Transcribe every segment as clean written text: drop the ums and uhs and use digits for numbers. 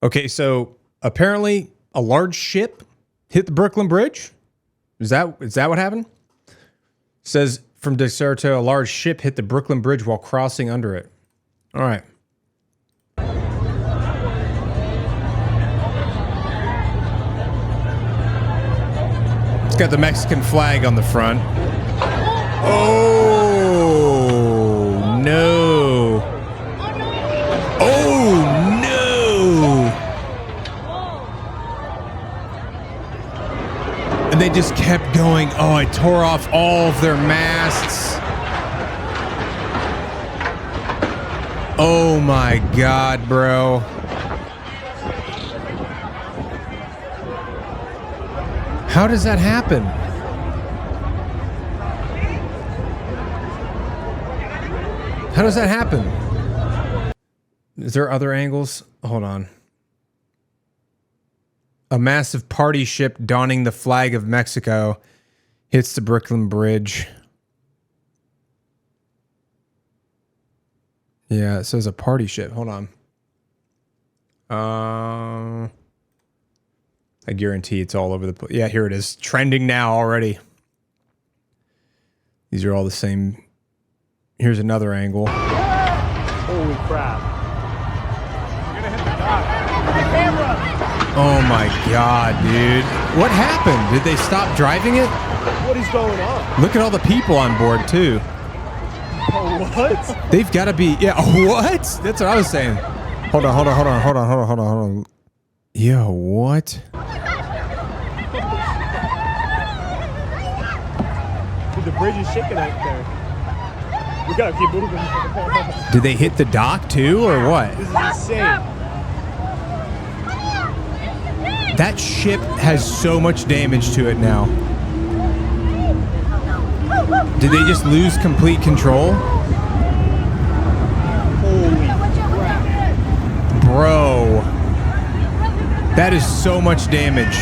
Okay, so apparently a large ship hit the Brooklyn Bridge. Is that what happened? Says from Deserto, a large ship hit the Brooklyn Bridge while crossing under it. All right. It's got the Mexican flag on the front. Oh, no. Oh, no. And they just kept going. Oh, it tore off all of their masts. Oh, my God, bro. How does that happen? How does that happen? Is there other angles? Hold on. A massive party ship donning the flag of Mexico hits the Brooklyn Bridge. Yeah, it says a party ship. Hold on. I guarantee it's all over the place. Yeah, here it is. Trending now already. These are all the same. Here's another angle. Holy crap. We're gonna hit the dock. The camera. Oh my God, dude. What happened? Did they stop driving it? What is going on? Look at all the people on board, too. Oh, what? They've got to be... Yeah, what? That's what I was saying. Hold on. Yo, what? Dude, the bridge is shaking out there. We gotta keep moving. Did they hit the dock, too, or what? This is insane. That ship has so much damage to it now. Did they just lose complete control? Holy crap. Bro. That is so much damage.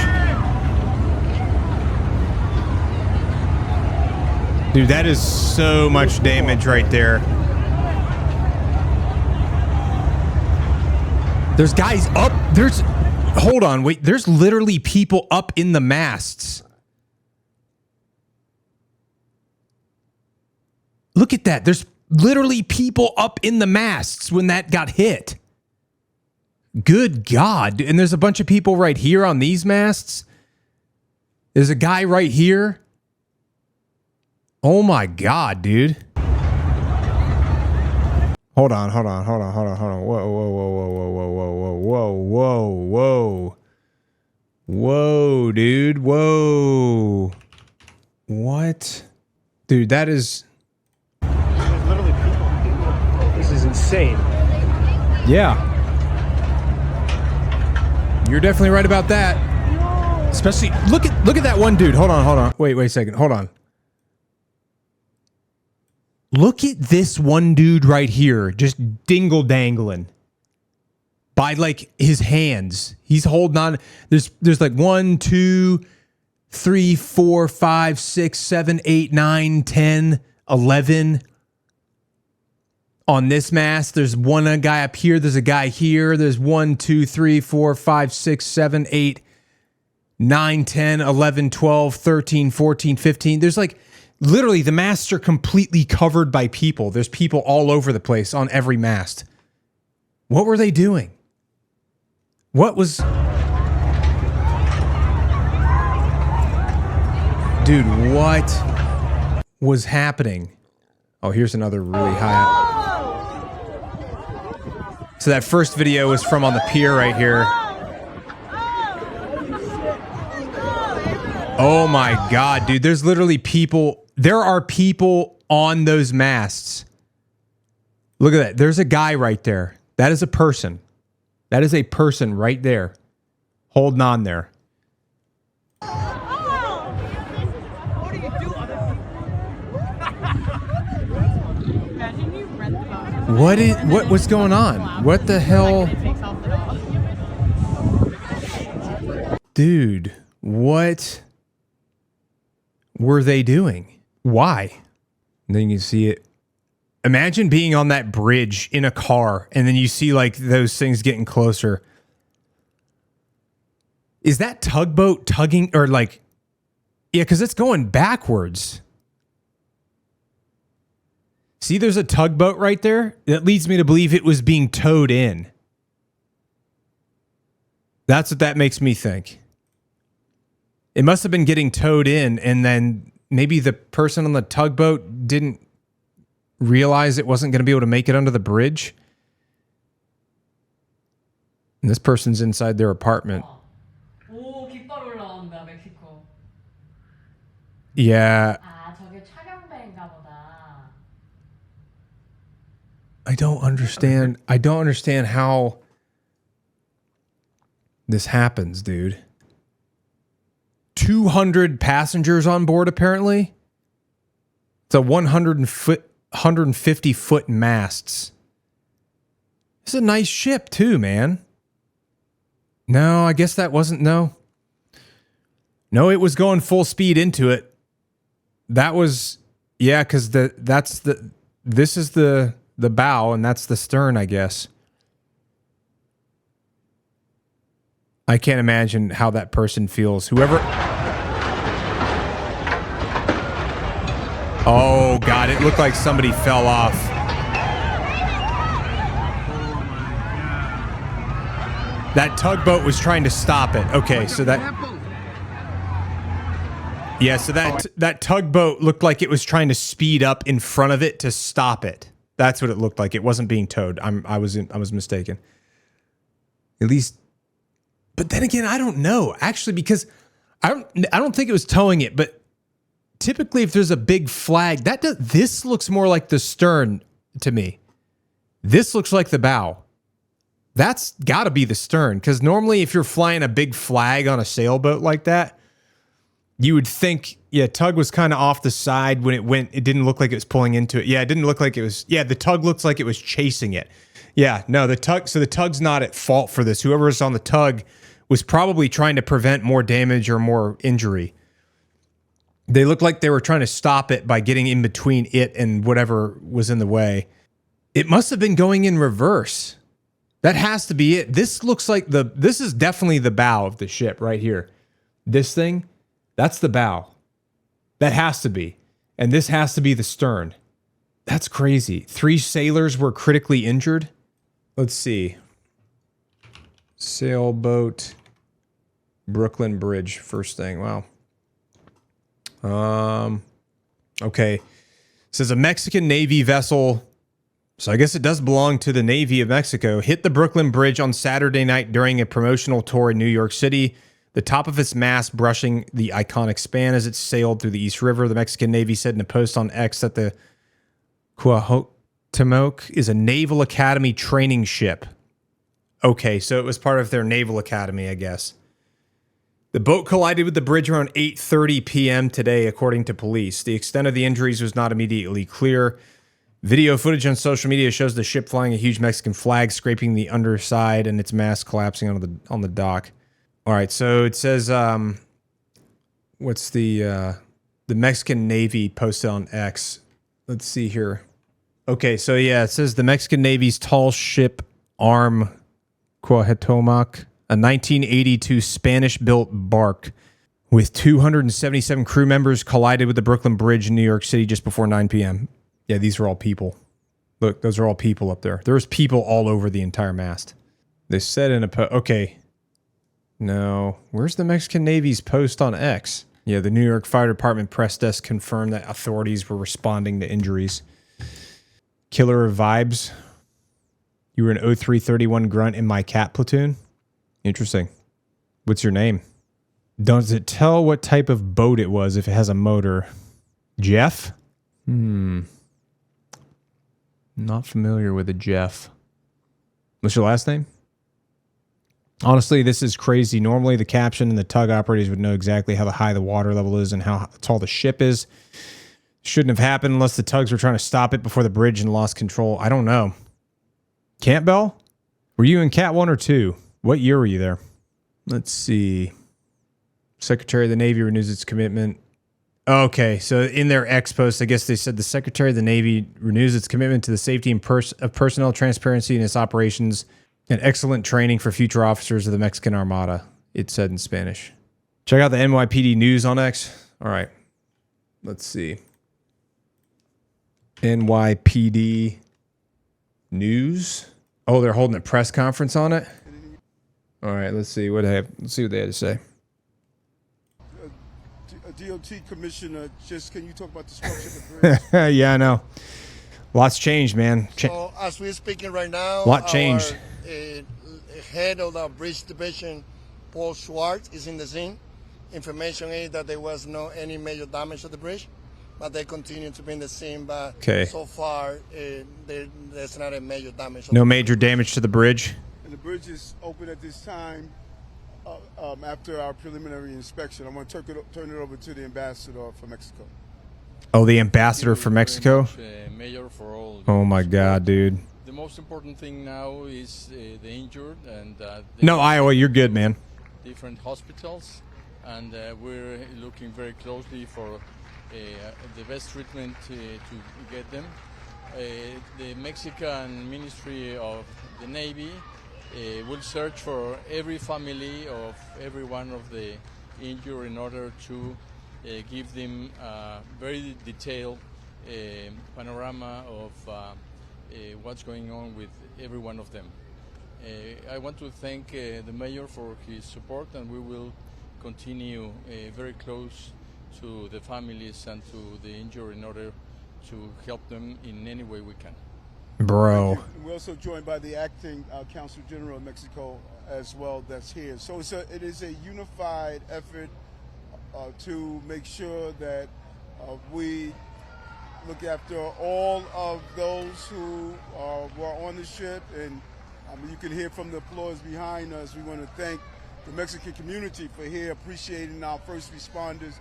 Dude, that is so much damage right there. There's guys up. Hold on, wait. There's literally people up in the masts. Look at that. There's literally people up in the masts when that got hit. Good God. And there's a bunch of people right here on these masts. There's a guy right here. Oh my God, dude. Hold on. Whoa. Whoa, dude. Whoa. What? Dude, that is... There's literally people. This is insane. Yeah. You're definitely right about that. Especially, look at that one dude. Hold on. Wait a second. Hold on. Look at this one dude right here, just dingle dangling by like his hands. He's holding on. There's like 1, 2, 3, 4, 5, 6, 7, 8, 9, 10, 11 on this mast. There's one guy up here. There's a guy here. There's 1, 2, 3, 4, 5, 6, 7, 8, 9, 10, 11, 12, 13, 14, 15. There's like literally the masts are completely covered by people. There's people all over the place on every mast. What were they doing? What was... Dude, what was happening? Oh, here's another really high... So that first video was from on the pier right here. Oh my God, dude. There's literally people... There are people on those masts. Look at that. There's a guy right there. That is a person. That is a person right there. Holding on there. What do you do? Imagine you rent the boat. What was going on? What the hell? Dude, what were they doing? Why? And then you see it. Imagine being on that bridge in a car and then you see like those things getting closer. Is that tugboat tugging or like, yeah, because it's going backwards. See, there's a tugboat right there. That leads me to believe it was being towed in. That's what that makes me think. It must have been getting towed in, and then maybe the person on the tugboat didn't realize it wasn't going to be able to make it under the bridge. And this person's inside their apartment. 오, 깃발 올라온다, 멕시코. Yeah. 아, 저게 촬영배인가 보다. I don't understand how this happens, dude. 200 passengers on board, apparently. It's a 150 foot masts. It's a nice ship too, man. No, I guess that wasn't, no. No, it was going full speed into it. That was, yeah, because this is the bow and that's the stern, I guess. I can't imagine how that person feels. Whoever. Oh, God, it looked like somebody fell off. That tugboat was trying to stop it. Okay, so that... Yeah, so that tugboat looked like it was trying to speed up in front of it to stop it. That's what it looked like. It wasn't being towed. I was mistaken. At least... But then again, I don't know. Actually, because I don't think it was towing it, but typically if there's a big flag, this looks more like the stern to me. This looks like the bow. That's got to be the stern, because normally if you're flying a big flag on a sailboat like that, you would think, yeah, tug was kind of off the side when it went. It didn't look like it was pulling into it. Yeah, it didn't look like it was. Yeah, the tug looks like it was chasing it. Yeah, no, the tug. So the tug's not at fault for this. Whoever was on the tug was probably trying to prevent more damage or more injury. They looked like they were trying to stop it by getting in between it and whatever was in the way. It must have been going in reverse. That has to be it. This looks like this is definitely the bow of the ship right here. This thing, that's the bow. That has to be. And this has to be the stern. That's crazy. 3 sailors were critically injured. Let's see. Sailboat, Brooklyn Bridge, first thing. Wow. Okay. It says a Mexican Navy vessel, so I guess it does belong to the Navy of Mexico, hit the Brooklyn Bridge on Saturday night during a promotional tour in New York City. The top of its mast brushing the iconic span as it sailed through the East River. The Mexican Navy said in a post on X that the Cuauhtémoc is a Naval Academy training ship. Okay, so it was part of their Naval Academy, I guess. The boat collided with the bridge around 8:30 p.m. today, according to police. The extent of the injuries was not immediately clear. Video footage on social media shows the ship flying a huge Mexican flag, scraping the underside, and its mast collapsing on the dock. All right, so it says, what's the Mexican Navy posted on X? Let's see here. Okay, so yeah, it says the Mexican Navy's tall ship arm Cuauhtémoc, a 1982 Spanish-built bark with 277 crew members, collided with the Brooklyn Bridge in New York City just before 9 p.m. Yeah, these are all people. Look, those are all people up there. There's people all over the entire mast. They said in a okay. No, where's the Mexican Navy's post on X? Yeah, the New York Fire Department press desk confirmed that authorities were responding to injuries. Killer vibes. You were an 0331 grunt in my cat platoon? Interesting. What's your name? Does it tell what type of boat it was if it has a motor? Jeff? Not familiar with a Jeff. What's your last name? Honestly, this is crazy. Normally, the caption and the tug operators would know exactly how high the water level is and how tall the ship is. Shouldn't have happened unless the tugs were trying to stop it before the bridge and lost control. I don't know. Campbell? Were you in Cat 1 or 2? What year were you there? Let's see. Secretary of the Navy renews its commitment. Okay, so in their X post, I guess they said the Secretary of the Navy renews its commitment to the safety and of personnel transparency in its operations and excellent training for future officers of the Mexican Armada. it said in Spanish. Check out the NYPD news on X. All right. Let's see. NYPD news. Oh, they're holding a press conference on it. All right, let's see what they have. Let's see what they had to say. DOT commissioner, just can you talk about the structure of the bridge? Yeah, I know. Lots changed, man. So as we're speaking right now, Lot changed. Our head of the bridge division, Paul Schwartz, is in the scene. Information is that there was no any major damage to the bridge, but they continue to be in the scene. But Okay. so far, there's not a major damage. No major damage to the bridge. And the bridge is open at this time after our preliminary inspection. I'm going to turn it over to the ambassador for Mexico. Oh, the ambassador for Mexico? Mayor for all. Oh my God, dude. The most important thing now is the injured and No, Iowa, you're good, man. different hospitals, and we're looking very closely for the best treatment to get them. The Mexican Ministry of the Navy will search for every family of every one of the injured in order to give them a very detailed panorama of what's going on with every one of them. I want to thank the mayor for his support, and we will continue very close to the families and to the injured in order to help them in any way we can. Bro. We're also joined by the acting Consul General of Mexico as well that's here. So it is a unified effort to make sure that we look after all of those who were on the ship. And you can hear from the applause behind us. We want to thank the Mexican community for here appreciating our first responders.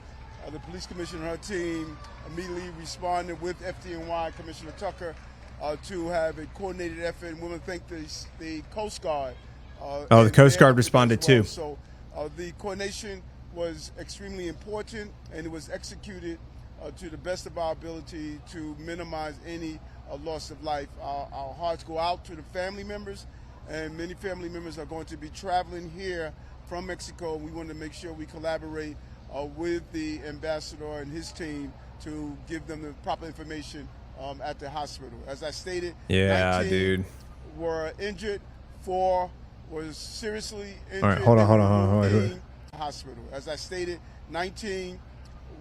The police commissioner and her team immediately responded with FDNY Commissioner Tucker to have a coordinated effort. And we want to thank the Coast Guard. The Coast Guard responded too. So the coordination was extremely important, and it was executed to the best of our ability to minimize any loss of life. Our hearts go out to the family members, and many family members are going to be traveling here from Mexico. We want to make sure we collaborate with the ambassador and his team to give them the proper information at the hospital. As I stated, 19 were injured, 4 were seriously injured. All right, hold on. Hospital. As I stated, 19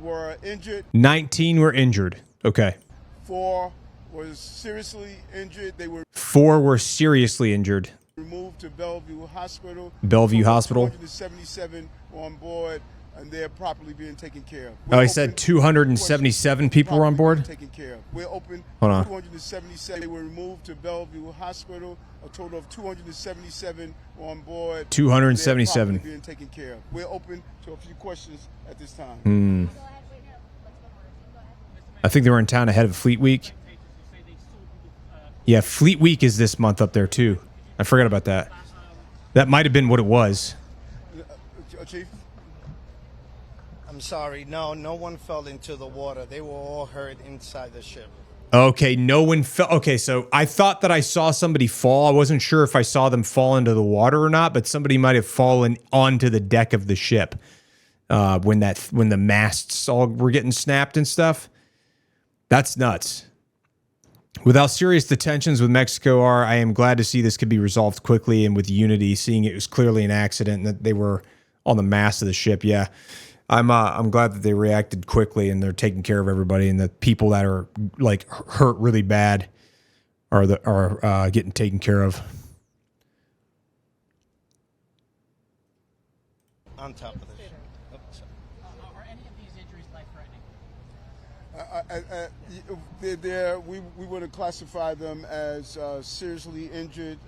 were injured. 19 were injured. Okay. 4 was seriously injured. They were 4 were seriously injured. removed to Bellevue Hospital. Bellevue Hospital. 277 on board, and they're properly being taken care of. Oh, he said 277 people were on board? Taken care of. We're open. Hold on. 277. They were removed to Bellevue Hospital. A total of 277 on board. 277. They're properly being taken care of. We're open to a few questions at this time. I think they were in town ahead of Fleet Week. Yeah, Fleet Week is this month up there too. I forgot about that. That might have been what it was. Chief? I'm sorry, no one fell into the water. They were all hurt inside the ship. Okay, no one fell. Okay, so I thought that I saw somebody fall. I wasn't sure if I saw them fall into the water or not, but somebody might have fallen onto the deck of the ship when the masts all were getting snapped and stuff. That's nuts. With how serious the tensions with Mexico are, I am glad to see this could be resolved quickly and with unity, seeing it was clearly an accident and that they were on the mast of the ship. Yeah, I'm glad that they reacted quickly and they're taking care of everybody, and the people that are like hurt really bad are getting taken care of. On top of the ship. Are any of these injuries life-threatening? We want to classify them as seriously injured.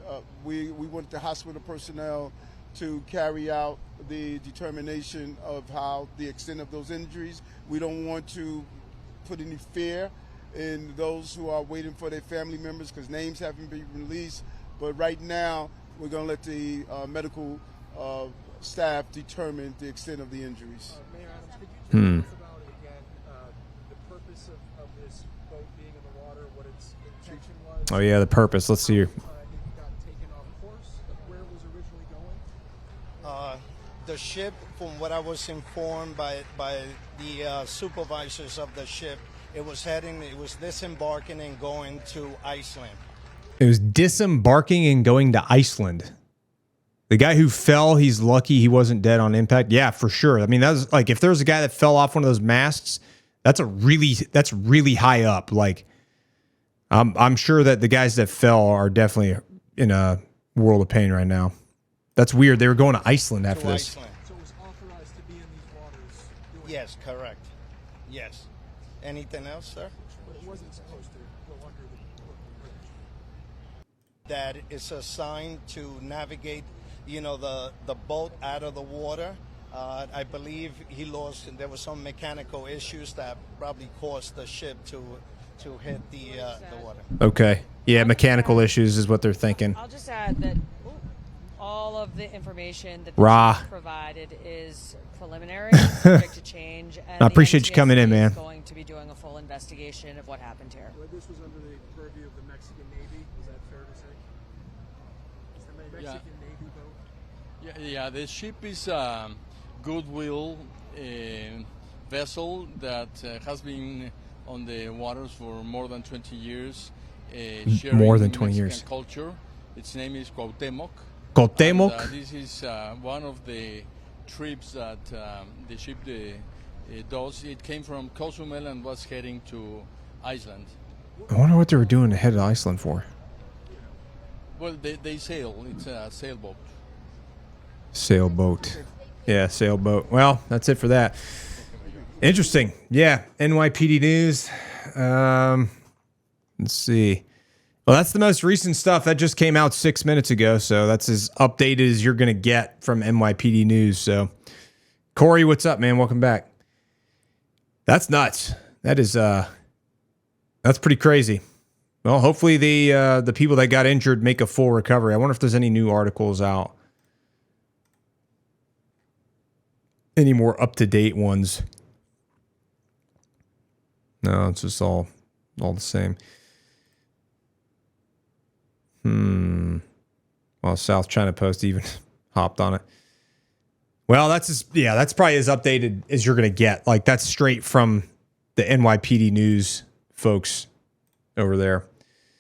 We want the hospital personnel to carry out the determination of how the extent of those injuries. We don't want to put any fear in those who are waiting for their family members because names haven't been released. But right now, we're going to let the medical staff determine the extent of the injuries. Mayor Adams, could you tell us about, again, the purpose of this boat being in the water, what its intention was? Oh yeah, the purpose. Let's see here. It got taken off course. Where it was originally going? the ship, from what I was informed by the supervisors of the ship, it was disembarking and going to Iceland. It was disembarking and going to Iceland. The guy who fell, he's lucky he wasn't dead on impact. Yeah, for sure. I mean, that was like, if there was a guy that fell off one of those masts, that's really high up. Like, I'm sure that the guys that fell are definitely in a world of pain right now. That's weird. They were going to Iceland after this. Iceland. So it was authorized to be in these waters. Yes, correct. Yes. Anything else, sir? But it wasn't supposed to go under the Brooklyn Bridge. That is assigned to navigate, the boat out of the water. I believe there were some mechanical issues that probably caused the ship to hit the water. Okay. Yeah, mechanical issues is what they're thinking. I'll just add that all of the information that Rah. the chief provided is preliminary, subject to change. And I appreciate you coming in, the NTSB man. is going to be doing a full investigation of what happened here. Well, this was under the purview of the Mexican Navy. Is that fair to say? Is the Mexican Navy boat? Yeah. The ship is a goodwill vessel that has been on the waters for more than 20 years. Sharing More than 20 years. Mexican culture. Its name is Cuauhtémoc. Cuauhtémoc? And, this is one of the trips that the ship does. It came from Cozumel and was heading to Iceland. I wonder what they were doing to head to Iceland for. Well, they sail. It's a sailboat. Sailboat. Yeah, sailboat. Well, that's it for that. Interesting. Yeah, NYPD News. Let's see. Well, that's the most recent stuff. That just came out 6 minutes ago, so that's as updated as you're going to get from NYPD News. So, Corey, what's up, man? Welcome back. That's nuts. That is that's pretty crazy. Well, hopefully the people that got injured make a full recovery. I wonder if there's any new articles out. Any more up-to-date ones? No, it's just all the same. Well, South China Post even hopped on it. Well, that's probably as updated as you're gonna get. Like, that's straight from the NYPD News folks over there.